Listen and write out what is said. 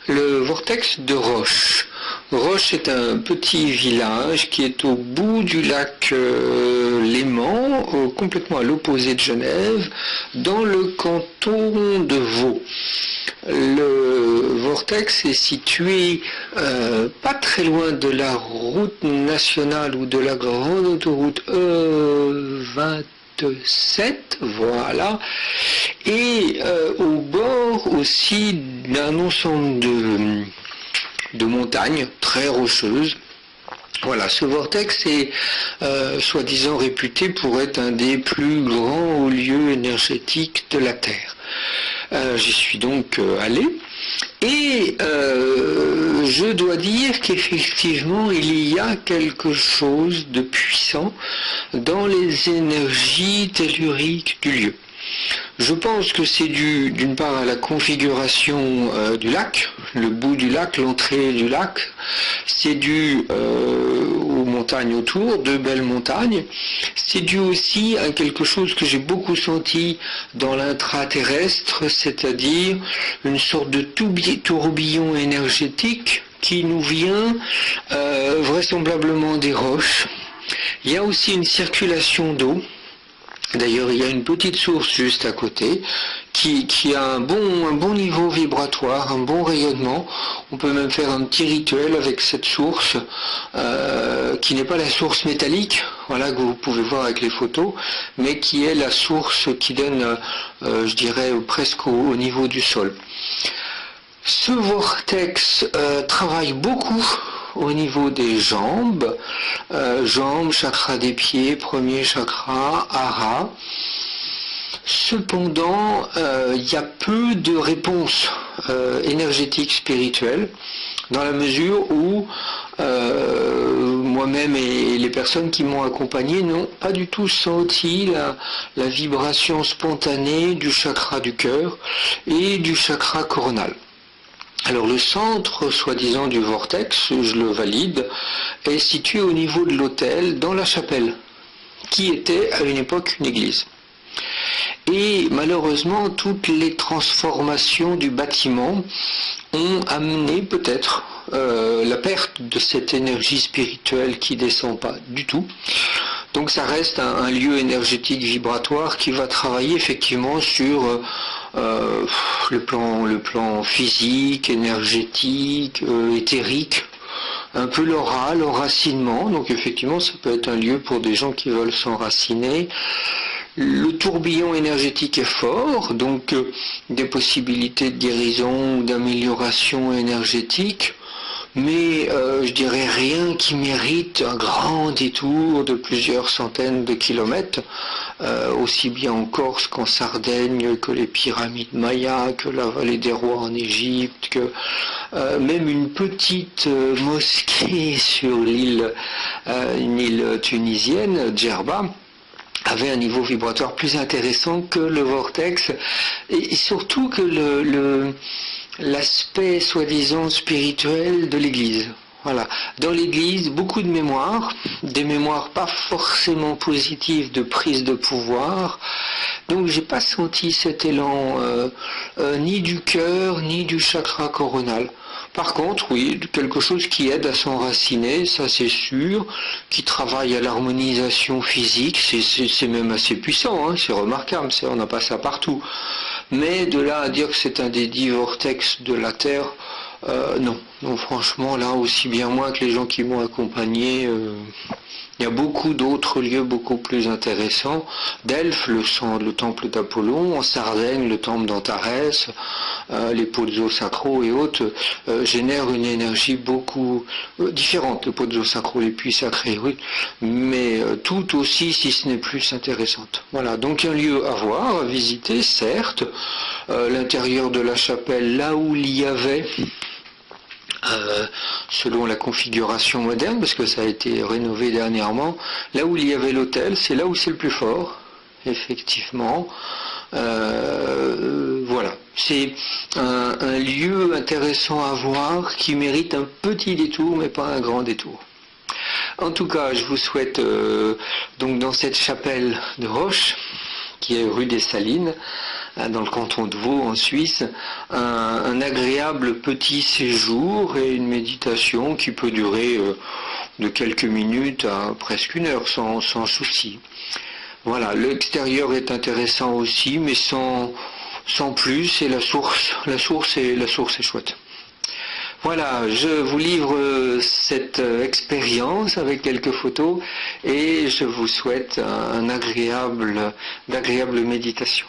Le vortex de Roche. Roche est un petit village qui est au bout du lac Léman, complètement à l'opposé de Genève, dans le canton de Vaud. Le vortex est situé pas très loin de la route nationale ou de la grande autoroute E27, voilà, et au bord aussi d'un ensemble de montagnes très rocheuses. Voilà, ce vortex est soi-disant réputé pour être un des plus grands hauts lieux énergétiques de la Terre. J'y suis donc allé et je dois dire qu'effectivement il y a quelque chose de puissant dans les énergies telluriques du lieu. Je pense que c'est dû d'une part à la configuration du lac, le bout du lac, l'entrée du lac, c'est dû aux montagnes autour, deux belles montagnes, c'est dû aussi à quelque chose que j'ai beaucoup senti dans l'intraterrestre, c'est-à-dire une sorte de tourbillon énergétique qui nous vient vraisemblablement des roches. Il y a aussi une circulation d'eau. D'ailleurs, il y a une petite source juste à côté qui a un bon niveau vibratoire, un bon rayonnement. On peut même faire un petit rituel avec cette source qui n'est pas la source métallique, voilà, que vous pouvez voir avec les photos, mais qui est la source qui donne, je dirais, presque au niveau du sol. Ce vortex travaille beaucoup au niveau des jambes, chakra des pieds, premier chakra, hara. Cependant, il y a peu de réponses énergétiques spirituelles, dans la mesure où moi-même et les personnes qui m'ont accompagné n'ont pas du tout senti la vibration spontanée du chakra du cœur et du chakra coronal. Alors le centre, soi-disant, du vortex, je le valide, est situé au niveau de l'autel, dans la chapelle, qui était à une époque une église. Et malheureusement, toutes les transformations du bâtiment ont amené peut-être la perte de cette énergie spirituelle qui descend pas du tout. Donc ça reste un lieu énergétique vibratoire qui va travailler effectivement sur le plan physique, énergétique, éthérique, un peu l'aura, l'enracinement. Donc effectivement, ça peut être un lieu pour des gens qui veulent s'enraciner. Le tourbillon énergétique est fort, donc des possibilités de guérison ou d'amélioration énergétique. Mais je dirais rien qui mérite un grand détour de plusieurs centaines de kilomètres, aussi bien en Corse qu'en Sardaigne, que les pyramides mayas, que la vallée des rois en Égypte, que même une petite mosquée sur une île tunisienne, Djerba, avait un niveau vibratoire plus intéressant que le vortex, et surtout que l'aspect soi-disant spirituel de l'Église. Voilà. Dans l'Église, beaucoup de mémoires, des mémoires pas forcément positives de prise de pouvoir. Donc j'ai pas senti cet élan ni du cœur ni du chakra coronal. Par contre, oui, quelque chose qui aide à s'enraciner, ça c'est sûr, qui travaille à l'harmonisation physique, c'est même assez puissant, hein, c'est remarquable, on n'a pas ça partout. Mais de là à dire que c'est un des 10 vortex de la Terre, non. Donc franchement, là, aussi bien moi que les gens qui m'ont accompagné, il y a beaucoup d'autres lieux beaucoup plus intéressants. Delphes, le temple d'Apollon, en Sardaigne, le temple d'Antares, les pozzo sacro et autres génèrent une énergie beaucoup différente. Les pozzo sacro, les puits sacrés, oui, mais tout aussi, si ce n'est plus, intéressante. Voilà, donc un lieu à voir, à visiter, certes. L'intérieur de la chapelle, là où il y avait... selon la configuration moderne, parce que ça a été rénové dernièrement, là où il y avait l'hôtel, c'est là où c'est le plus fort, effectivement. Voilà, c'est un lieu intéressant à voir qui mérite un petit détour, mais pas un grand détour. En tout cas, je vous souhaite donc dans cette chapelle de Roche, qui est rue des Salines, dans le canton de Vaud en Suisse, un agréable petit séjour et une méditation qui peut durer de quelques minutes à presque une heure sans souci. Voilà, l'extérieur est intéressant aussi, mais sans plus, et la source est chouette. Voilà, je vous livre cette expérience avec quelques photos et je vous souhaite d'agréables méditations.